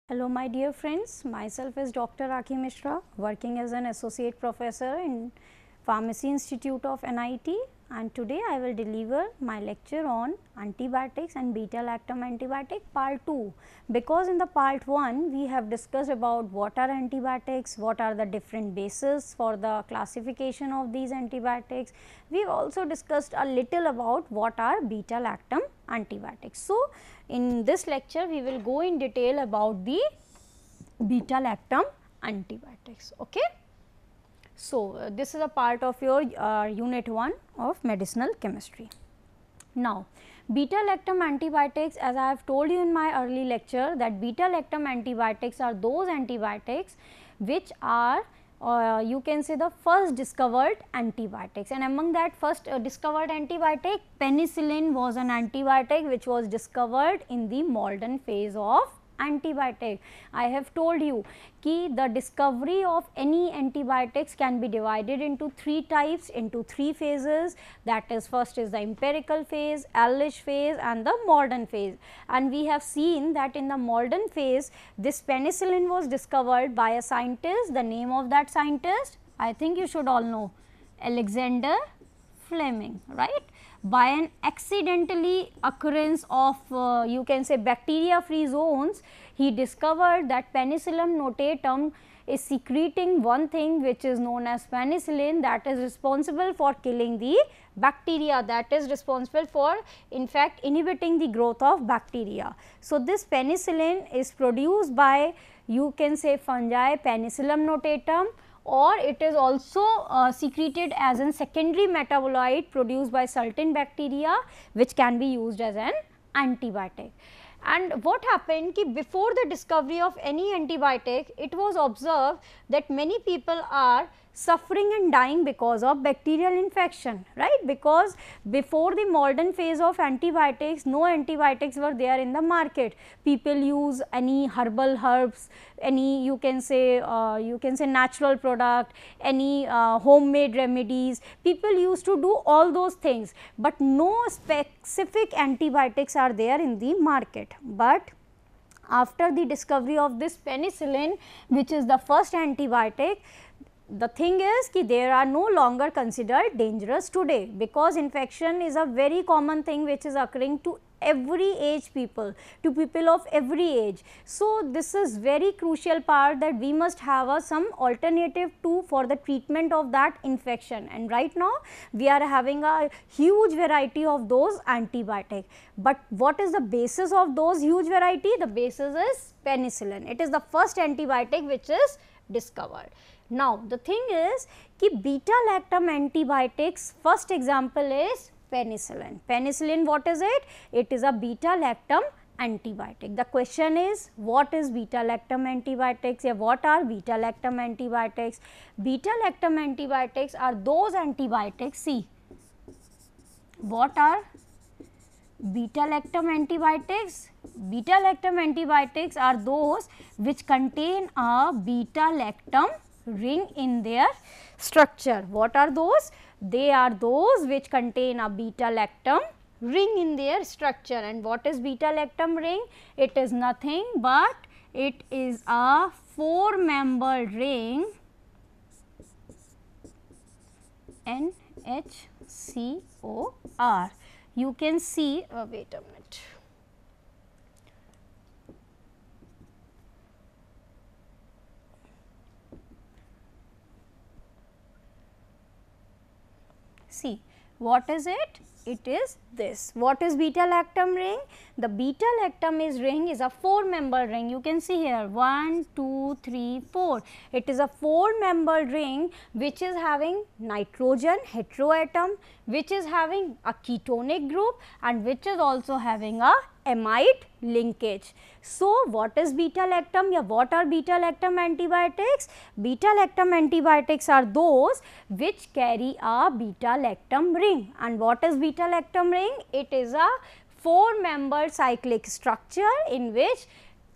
Hello my dear friends, myself is Dr. Rakhi Mishra, working as an associate professor in Pharmacy Institute of NIT, and today I will deliver my lecture on antibiotics and beta-lactam antibiotic part 2, because in the part 1 we have discussed about what are antibiotics, what are the different bases for the classification of these antibiotics. We have also discussed a little about what are beta-lactam antibiotics. So, in this lecture we will go in detail about the beta-lactam antibiotics. Okay. So, this is a part of your unit 1 of medicinal chemistry. Now, beta-lactam antibiotics, as I have told you in my early lecture, that beta-lactam antibiotics are those antibiotics which are you can say the first discovered antibiotics, and among that first discovered antibiotic, penicillin was an antibiotic which was discovered in the Malden phase of antibiotic. I have told you कि the discovery of any antibiotics can be divided into 3 types, into 3 phases, that is first is the empirical phase, Ehrlich phase and the Malden phase. And we have seen that in the Malden phase this penicillin was discovered by a scientist. The name of that scientist, I think you should all know, Alexander Fleming, right? By an accidentally occurrence of you can say bacteria free zones, he discovered that Penicillium notatum is secreting one thing which is known as penicillin, that is responsible for killing the bacteria, that is responsible for in fact inhibiting the growth of bacteria. So, this penicillin is produced by you can say fungi Penicillium notatum, or it is also secreted as a secondary metabolite produced by certain bacteria which can be used as an antibiotic. And what happened ki before the discovery of any antibiotic, it was observed that many people are suffering and dying because of bacterial infection, right? Because before the Malden phase of antibiotics, no antibiotics were there in the market. People use any herbal herbs, any you can say natural product, any homemade remedies. People used to do all those things, but no specific antibiotics are there in the market. But after the discovery of this penicillin, which is the first antibiotic, the thing is कि they are no longer considered dangerous today, because infection is a very common thing which is occurring to every age people, to people of every age. So, this is very crucial part that we must have some alternative to for the treatment of that infection, and right now we are having a huge variety of those antibiotic. But what is the basis of those huge variety? The basis is penicillin. It is the first antibiotic which is discovered. Now, the thing is कि beta-lactam antibiotics first example is penicillin. Penicillin, what is it? It is a beta-lactam antibiotic. The question is, what is beta-lactam antibiotics, or what are beta-lactam antibiotics? Beta-lactam antibiotics are those antibiotics, see, what are beta-lactam antibiotics? Beta-lactam antibiotics are those which contain a beta-lactam ring in their structure. What are those? They are those which contain a beta-lactam ring in their structure. And what is beta-lactam ring? It is nothing but it is a 4-membered ring, NHCOR. You can see, wait a minute. See, what is it? It is this. What is beta-lactam ring? The beta-lactam ring is a 4-membered ring. You can see here 1, 2, 3, 4. It is a 4-membered ring which is having nitrogen heteroatom, which is having a ketonic group, and which is also having a amide linkage. So, what is beta-lactam? Yeah, what are beta-lactam antibiotics? Beta-lactam antibiotics are those which carry a beta-lactam ring. And what is beta-lactam ring? It is a 4-membered cyclic structure in which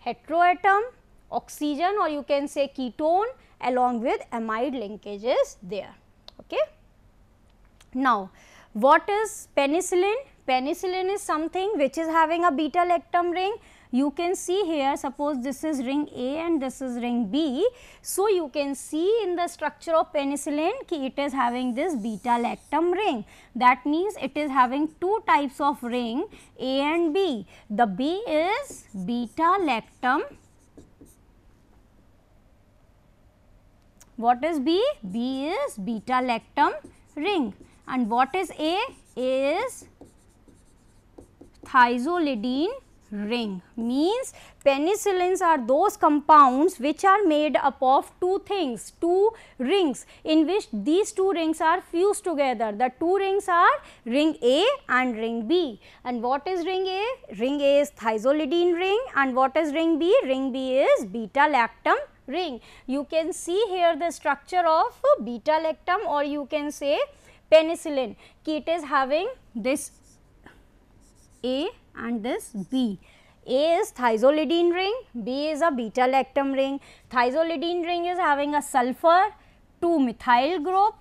heteroatom, oxygen, or you can say ketone along with amide linkage is there. Okay. Now, what is penicillin? Penicillin is something which is having a beta-lactam ring. You can see here, suppose this is ring A and this is ring B. So, you can see in the structure of penicillin ki it is having this beta lactam ring. That means it is having two types of ring, A and B. The B is beta lactam. What is B? B is beta lactam ring. And what is A? A is thiazolidine ring. Means penicillins are those compounds which are made up of two things, two rings, in which these two rings are fused together. The two rings are ring A and ring B. And what is ring A? Ring A is thiazolidine ring, and what is ring B? Ring B is beta lactam ring. You can see here the structure of beta lactam, or you can say penicillin, ki it is having this A and this B. A is thiazolidine ring, B is a beta lactam ring. Thiazolidine ring is having a sulfur, 2 methyl group,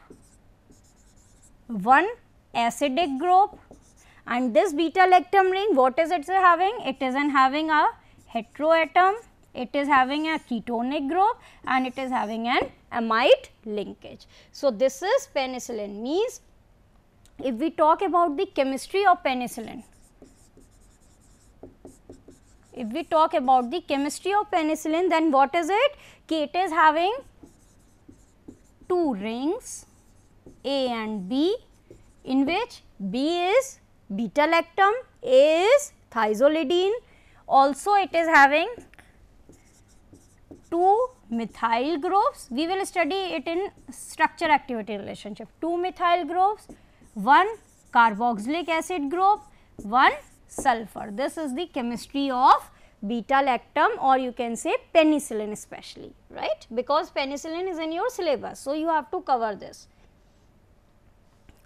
1 acidic group, and this beta lactam ring, what is it having? It is having a heteroatom, it is having a ketonic group, and it is having an amide linkage. So, this is penicillin. Means if we talk about the chemistry of penicillin, then what is it? Ki it is having two rings A and B, in which B is beta lactam, A is thiazolidine. Also it is having two methyl groups. We will study it in structure activity relationship. Two methyl groups, one carboxylic acid group, one sulfur. This is the chemistry of beta lactam, or you can say penicillin especially, right, because penicillin is in your syllabus. So, you have to cover this.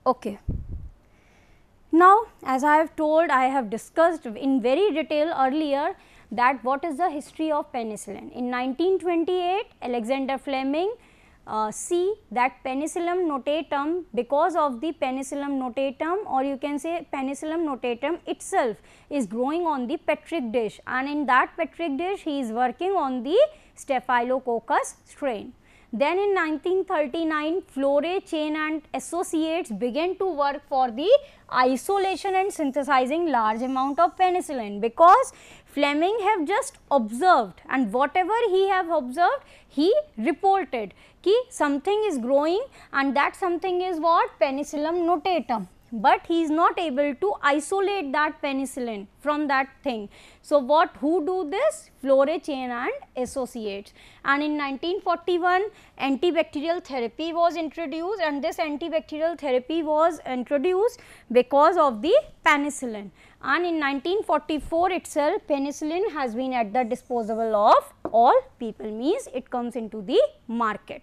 Okay. Now, as I have told, I have discussed in very detail earlier that what is the history of penicillin. In 1928, Alexander Fleming see that Penicillium notatum, because of the Penicillium notatum, or you can say Penicillium notatum itself is growing on the Petri dish, and in that Petri dish he is working on the Staphylococcus strain. Then in 1939, Flore, Chain and Associates began to work for the isolation and synthesizing large amount of penicillin, because Fleming have just observed, and whatever he have observed he reported ki something is growing, and that something is what? Penicillium notatum, but he is not able to isolate that penicillin from that thing. So, who do this? Flore, Chain and Associates. And in 1941 antibacterial therapy was introduced, and this antibacterial therapy was introduced because of the penicillin. And in 1944 itself penicillin has been at the disposal of all people, means it comes into the market.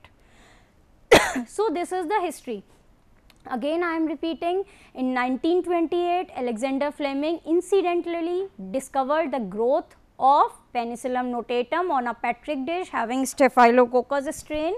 So, this is the history. Again I am repeating, in 1928 Alexander Fleming incidentally discovered the growth of Penicillium notatum on a Petri dish having Staphylococcus strain.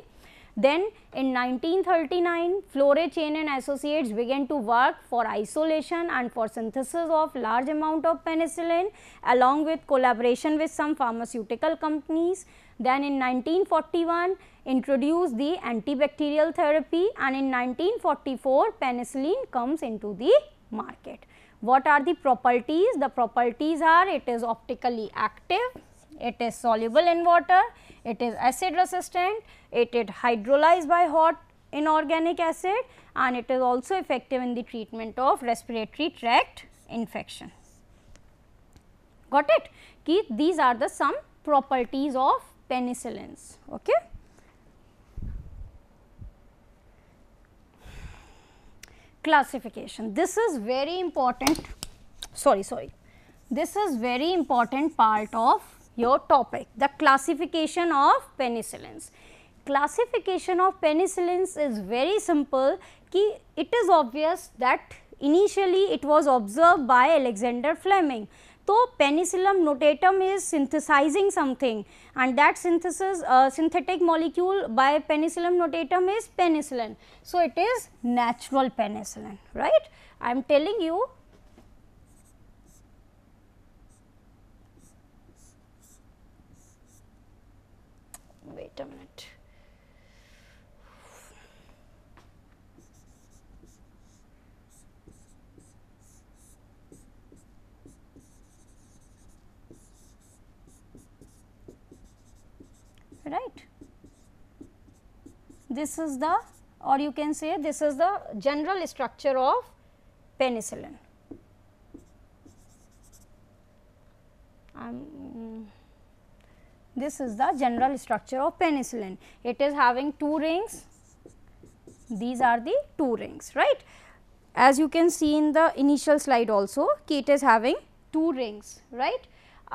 Then in 1939 Flore, Chain and Associates began to work for isolation and for synthesis of large amount of penicillin, along with collaboration with some pharmaceutical companies. Then in 1941 introduced the antibacterial therapy, and in 1944 penicillin comes into the market. What are the properties? The properties are, it is optically active, it is soluble in water, it is acid resistant, it is hydrolyzed by hot inorganic acid, and it is also effective in the treatment of respiratory tract infection. Got it? Ki these are the some properties of penicillins. Okay. Classification. This is very important. This is very important part of your topic, the classification of penicillins. Classification of penicillins is very simple. Ki it is obvious that initially it was observed by Alexander Fleming. So, Penicillium notatum is synthesizing something, and that synthesis synthetic molecule by Penicillium notatum is penicillin. So, it is natural penicillin, right. I am telling you wait a minute. Right. This is the, or you can say this is the general structure of penicillin. This is the general structure of penicillin. It is having 2 rings. These are the 2 rings, right. As you can see in the initial slide also, it is having 2 rings, right.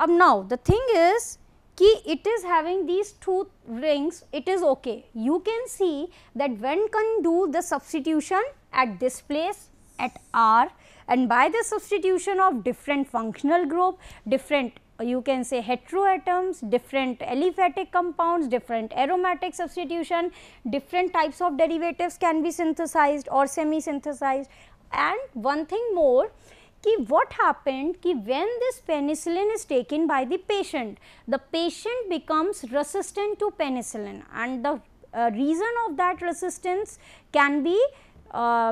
Now the thing is it is having these 2 rings, it is okay. You can see that when can do the substitution at this place at R, and by the substitution of different functional group, different you can say heteroatoms, different aliphatic compounds, different aromatic substitution, different types of derivatives can be synthesized or semi synthesized. And one thing more, what happened when this penicillin is taken by the patient becomes resistant to penicillin, and the reason of that resistance can be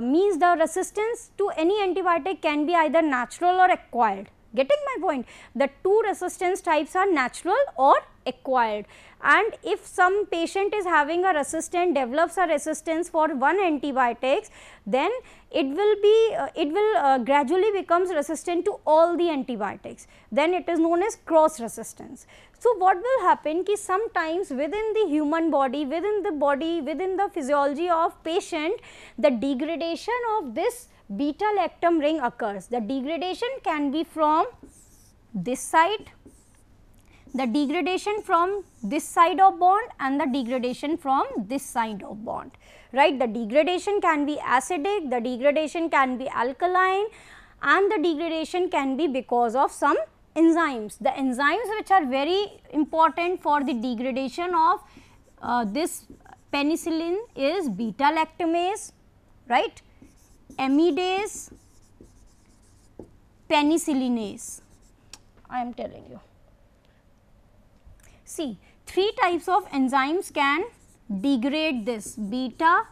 means the resistance to any antibiotic can be either natural or acquired. Getting my point? The 2 resistance types are natural or acquired, and if some patient is having a resistance, develops a resistance for one antibiotics, then it will gradually becomes resistant to all the antibiotics, then it is known as cross resistance. So, what will happen ki sometimes within the human body, within the physiology of patient, the degradation of this beta lactam ring occurs. The degradation can be from this side, the degradation from this side of bond, and the degradation from this side of bond, right. The degradation can be acidic, the degradation can be alkaline, and the degradation can be because of some enzymes. The enzymes which are very important for the degradation of this penicillin is beta lactamase, right, amidase, penicillinase. I am telling you. See, 3 types of enzymes can degrade this beta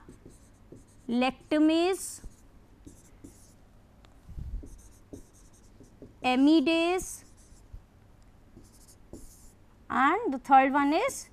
lactamase, amidase, and the third one is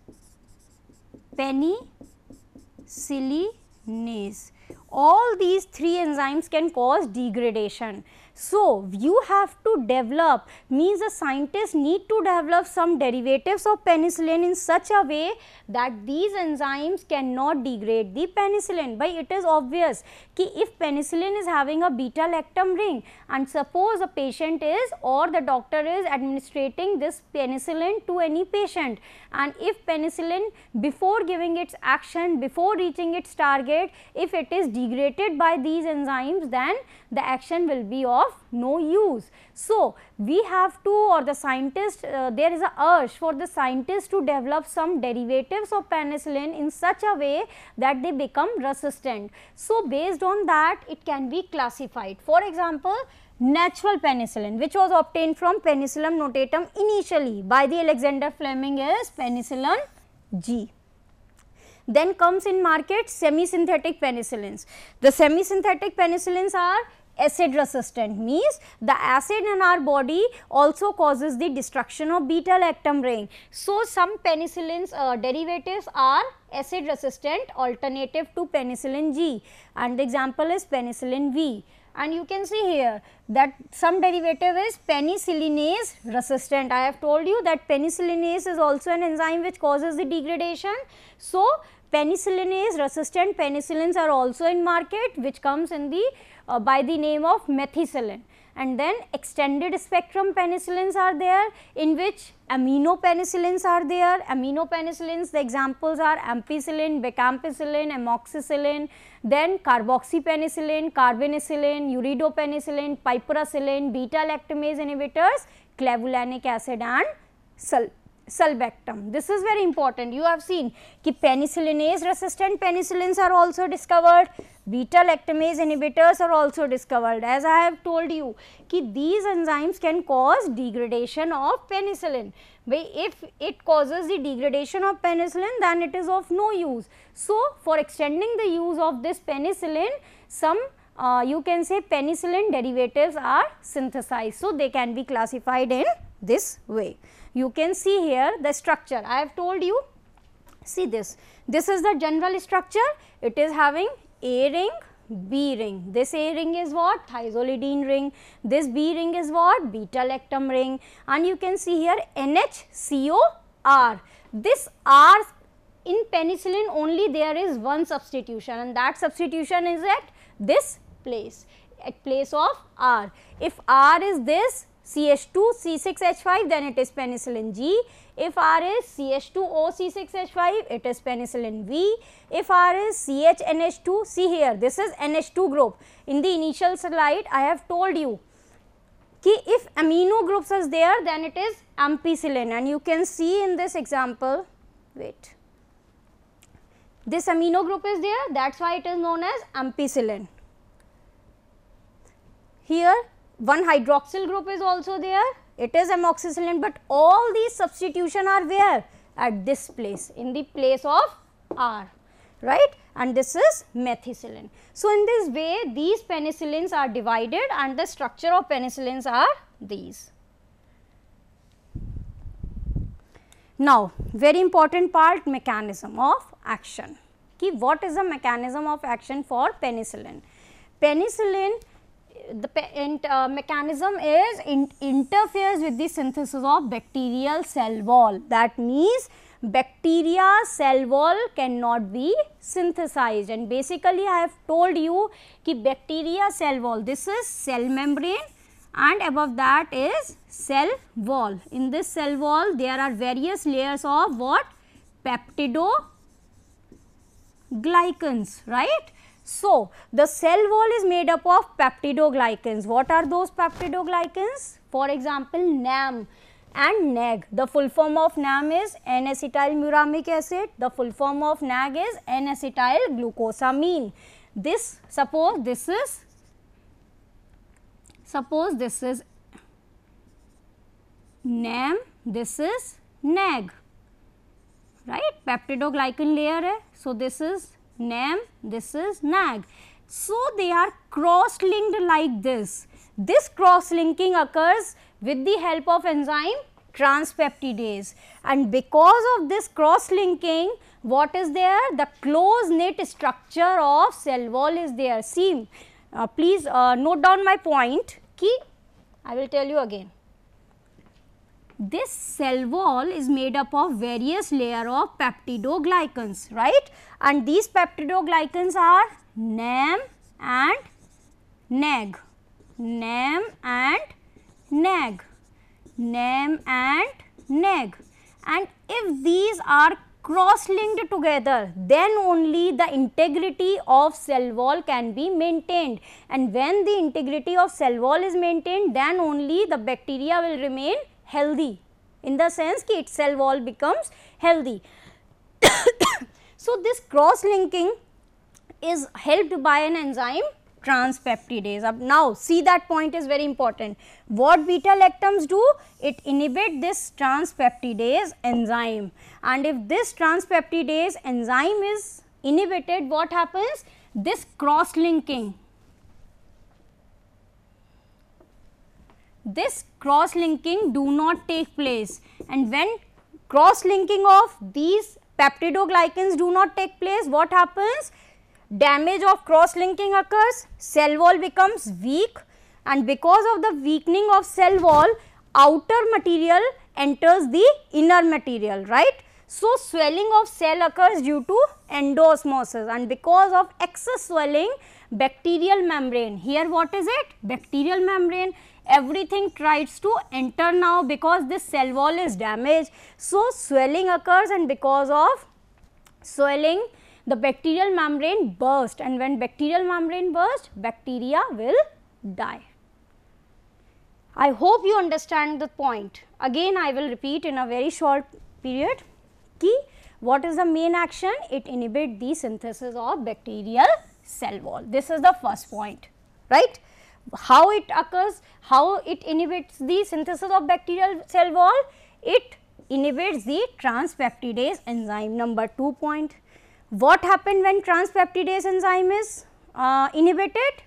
penicillinase. All these 3 enzymes can cause degradation. So, you have to develop, means the scientists need to develop some derivatives of penicillin in such a way that these enzymes cannot degrade the penicillin. But it is obvious कि if penicillin is having a beta lactam ring, and suppose a patient is or the doctor is administrating this penicillin to any patient, and if penicillin before giving its action, before reaching its target, if it is degraded by these enzymes, then the action will be of no use. So, we have to, or the scientist, there is a urge for the scientists to develop some derivatives of penicillin in such a way that they become resistant. So, based on that it can be classified. For example, natural penicillin which was obtained from Penicillium notatum initially by the Alexander Fleming is penicillin G. Then comes in market semi-synthetic penicillins. The semi-synthetic penicillins are acid resistant, means the acid in our body also causes the destruction of beta lactam ring. So, some penicillins derivatives are acid resistant alternative to penicillin G, and the example is penicillin V. And you can see here that some derivative is penicillinase resistant. I have told you that penicillinase is also an enzyme which causes the degradation. So, penicillinase resistant penicillins are also in market, which comes in the by the name of methicillin. And then extended spectrum penicillins are there, in which aminopenicillins are there. Aminopenicillins, the examples are ampicillin, becampicillin, amoxicillin, then carboxypenicillin, carbenicillin, uridopenicillin, piperacillin, beta lactamase inhibitors, clavulanic acid and sulbactam. This is very important. You have seen कि penicillinase resistant penicillins are also discovered, beta lactamase inhibitors are also discovered. As I have told you कि these enzymes can cause degradation of penicillin. If it causes the degradation of penicillin, then it is of no use. So, for extending the use of this penicillin, some you can say penicillin derivatives are synthesized. So, they can be classified in this way. You can see here the structure. I have told you, see this is the general structure. It is having A ring, B ring. This A ring is what? Thiazolidine ring. This B ring is what? Beta lactam ring. And you can see here NHCOR. This R in penicillin only there is one substitution, and that substitution is at this place, at place of R. If R is this CH2 C6H5, then it is penicillin G. If R is CH2O C6H5, it is penicillin V. If R is CHNH2, see here, this is NH2 group. In the initial slide, I have told you कि if amino groups is there, then it is ampicillin, and you can see in this example, wait, this amino group is there, that is why it is known as ampicillin. Here one hydroxyl group is also there, it is amoxicillin, but all these substitution are where? At this place, in the place of R, right, and this is methicillin. So, in this way these penicillins are divided and the structure of penicillins are these. Now, very important part, mechanism of action. Ki what is the mechanism of action for penicillin? Penicillin, the mechanism is interferes with the synthesis of bacterial cell wall. That means bacteria cell wall cannot be synthesized, and basically I have told you कि bacteria cell wall, this is cell membrane and above that is cell wall. In this cell wall there are various layers of what? Peptidoglycans, right? So, the cell wall is made up of peptidoglycans. What are those peptidoglycans? For example, NAM and NAG. The full form of NAM is N-acetylmuramic acid. The full form of NAG is N-acetylglucosamine. This, suppose this is NAM, this is NAG, right? Peptidoglycan layer hai. So, this is NAM, this is NAG. So, they are cross linked like this. This cross linking occurs with the help of enzyme transpeptidase, and because of this cross linking, what is there? The close knit structure of cell wall is there. See, please note down my point ki I will tell you again. This cell wall is made up of various layer of peptidoglycans, right, and these peptidoglycans are NAM and NAG, NAM and NAG, NAM and NAG, and if these are cross linked together, then only the integrity of cell wall can be maintained, and when the integrity of cell wall is maintained, then only the bacteria will remain healthy, in the sense that its cell wall becomes healthy. So, this cross linking is helped by an enzyme transpeptidase. Now, see, that point is very important. What beta lactams do? It inhibit this transpeptidase enzyme, and if this transpeptidase enzyme is inhibited, what happens? This cross linking, do not take place, and when cross linking of these peptidoglycans do not take place, what happens? Damage of cross linking occurs, cell wall becomes weak, and because of the weakening of cell wall, outer material enters the inner material, right. So, swelling of cell occurs due to endosmosis, and because of excess swelling, bacterial membrane, here what is it? Bacterial membrane, everything tries to enter now because this cell wall is damaged. So, swelling occurs, and because of swelling the bacterial membrane burst, and when bacterial membrane burst, bacteria will die. I hope you understand the point. Again I will repeat in a very short period. Ki what is the main action? It inhibits the synthesis of bacterial cell wall. This is the first point, right. How it occurs, how it inhibits the synthesis of bacterial cell wall? It inhibits the transpeptidase enzyme. Number 2 point. What happened when transpeptidase enzyme is inhibited?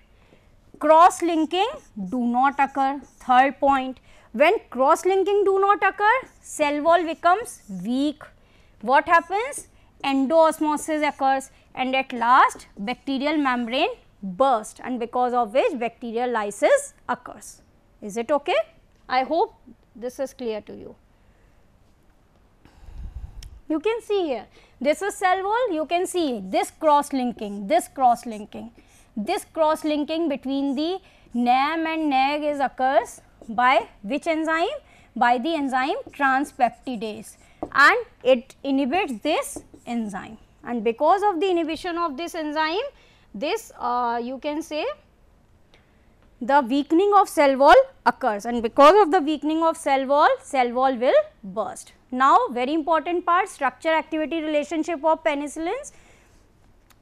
Cross linking do not occur. Third point, when cross linking do not occur, cell wall becomes weak. What happens? Endoosmosis occurs, and at last bacterial membrane burst, and because of which bacterial lysis occurs. Is it okay? I hope this is clear to you. You can see here, this is cell wall, you can see this cross linking, this cross linking. This cross linking between the NAM and NAG is occurs by which enzyme? By the enzyme transpeptidase, and it inhibits this enzyme, and because of the inhibition of this enzyme, this you can say the weakening of cell wall occurs, and because of the weakening of cell wall will burst. Now, very important part, structure activity relationship of penicillins.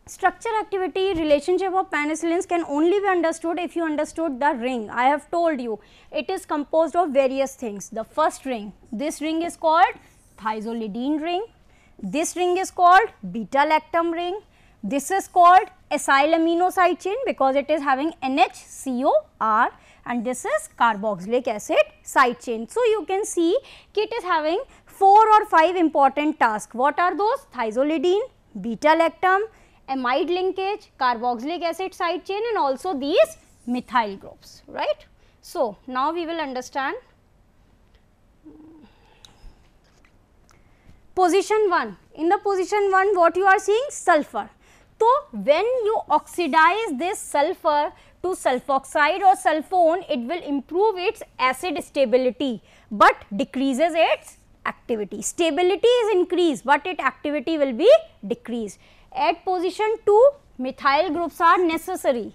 Structure activity relationship of penicillins can only be understood if you understood the ring. I have told you it is composed of various things. The first ring, this ring is called thiazolidine ring, this ring is called beta lactam ring, this is called acyl amino side chain because it is having NHCOR, and this is carboxylic acid side chain. So, you can see it is having 4 or 5 important tasks. What are those? Thiazolidine, beta lactam, amide linkage, carboxylic acid side chain, and also these methyl groups, right. So, now we will understand position 1. In the position 1, what you are seeing? Sulfur. So, when you oxidize this sulfur to sulfoxide or sulfone, it will improve its acid stability, but decreases its activity. Stability is increased, but its activity will be decreased. At position 2, methyl groups are necessary,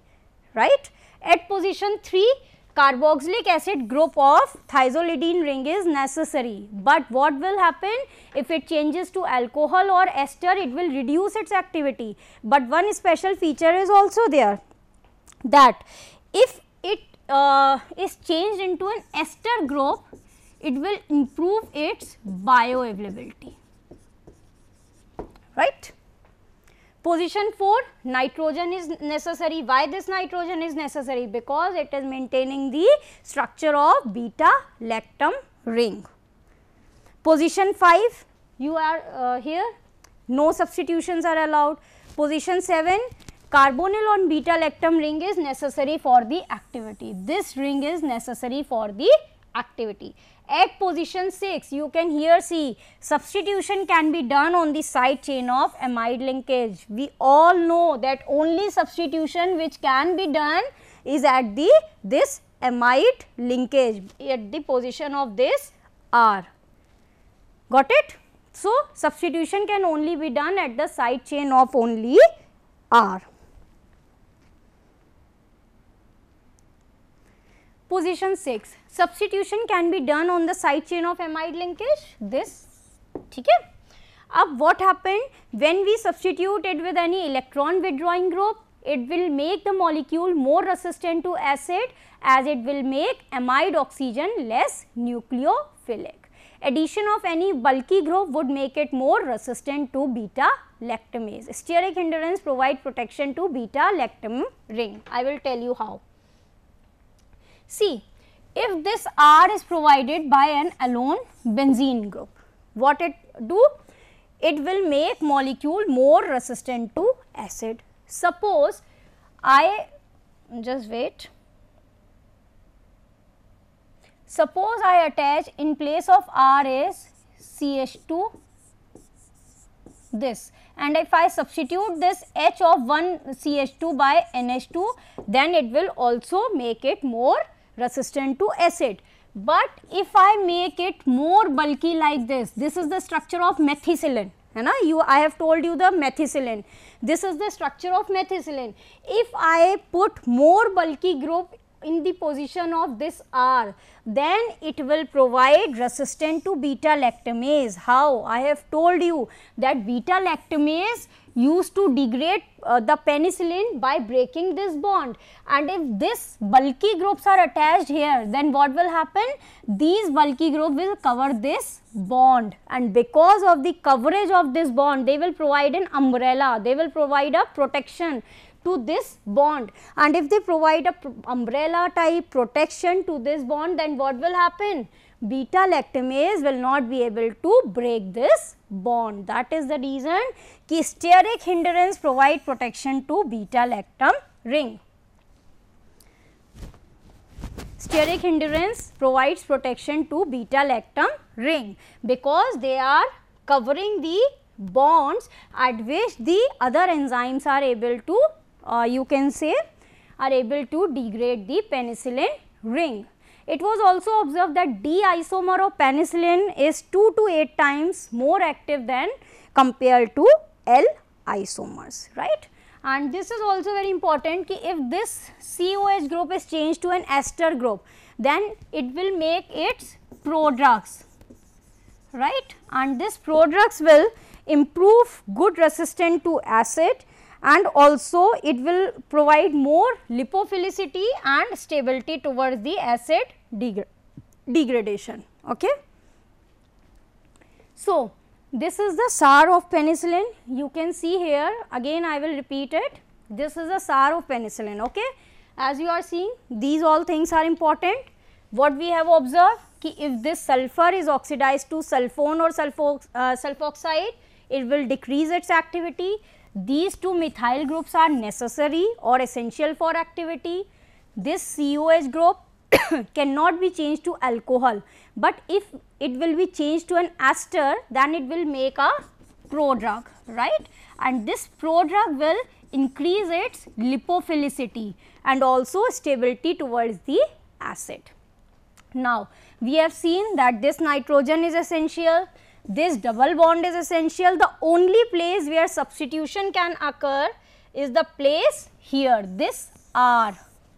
right. At position 3, carboxylic acid group of thiazolidine ring is necessary, but what will happen if it changes to alcohol or ester? It will reduce its activity, but one special feature is also there, that if it is changed into an ester group, it will improve its bioavailability, right. Position 4, nitrogen is necessary. Why this nitrogen is necessary? Because it is maintaining the structure of beta lactam ring. Position 5, you are here, no substitutions are allowed. Position 7, carbonyl on beta lactam ring is necessary for the activity. This ring is necessary for the activity. At position 6, you can here see substitution can be done on the side chain of amide linkage. We all know that only substitution which can be done is at the this amide linkage at the position of this R. Got it? So, substitution can only be done at the side chain of only R. Position 6, substitution can be done on the side chain of amide linkage, this, ठीक है. अब what happened when we substitute it with any electron withdrawing group? It will make the molecule more resistant to acid, as it will make amide oxygen less nucleophilic. Addition of any bulky group would make it more resistant to beta lactamase. Steric hindrance provide protection to beta lactam ring. I will tell you how. See, if this R is provided by an alone benzene group, what it do? It will make molecule more resistant to acid. Suppose I just wait. Suppose I attach in place of R is CH2 this, and if I substitute this H of 1 CH2 by NH2, then it will also make it more resistant to acid. But if I make it more bulky like this is the structure of methicillin, है ना, I have told you the methicillin, this is the structure of methicillin. If I put more bulky group in the position of this R, then it will provide resistance to beta lactamase. How? I have told you that beta lactamase used to degrade the penicillin by breaking this bond, and if this bulky groups are attached here, then what will happen? These bulky group will cover this bond, and because of the coverage of this bond, they will provide an umbrella, they will provide a protection to this bond, and if they provide a umbrella type protection to this bond, then what will happen? Beta lactamase will not be able to break this bond. That is the reason कि steric hindrance provide protection to beta lactam ring. Steric hindrance provides protection to beta lactam ring because they are covering the bonds at which the other enzymes are able to you can say are able to degrade the penicillin ring. It was also observed that D isomer of penicillin is 2 to 8 times more active than compared to L isomers, right. And this is also very important कि if this COH group is changed to an ester group, then it will make its prodrugs, right, and this prodrugs will improve good resistance to acid, and also it will provide more lipophilicity and stability towards the acid degradation. Okay. So, this is the SAR of penicillin. You can see here, again I will repeat it, this is the SAR of penicillin. Okay. As you are seeing, these all things are important. What we have observed कि if this sulfur is oxidized to sulfone or sulfoxide, it will decrease its activity. These two methyl groups are necessary or essential for activity. This COH group cannot be changed to alcohol, but if it will be changed to an ester, then it will make a prodrug, right, and this prodrug will increase its lipophilicity and also stability towards the acid. Now, we have seen that this nitrogen is essential, this double bond is essential. The only place where substitution can occur is the place here, this R.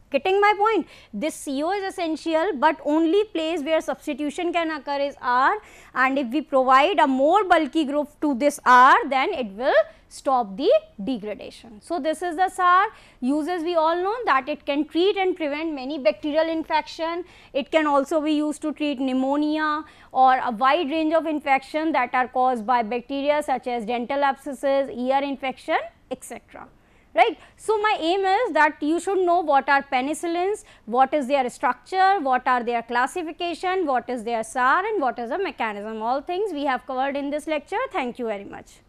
Getting my point? This CO is essential, but only place where substitution can occur is R, and if we provide a more bulky group to this R, then it will stop the degradation. So, this is the SAR. Uses we all know that it can treat and prevent many bacterial infection. It can also be used to treat pneumonia or a wide range of infection that are caused by bacteria such as dental abscesses, ear infection, etc. Right. So, my aim is that you should know what are penicillins, what is their structure, what are their classification, what is their SAR and what is the mechanism. All things we have covered in this lecture. Thank you very much.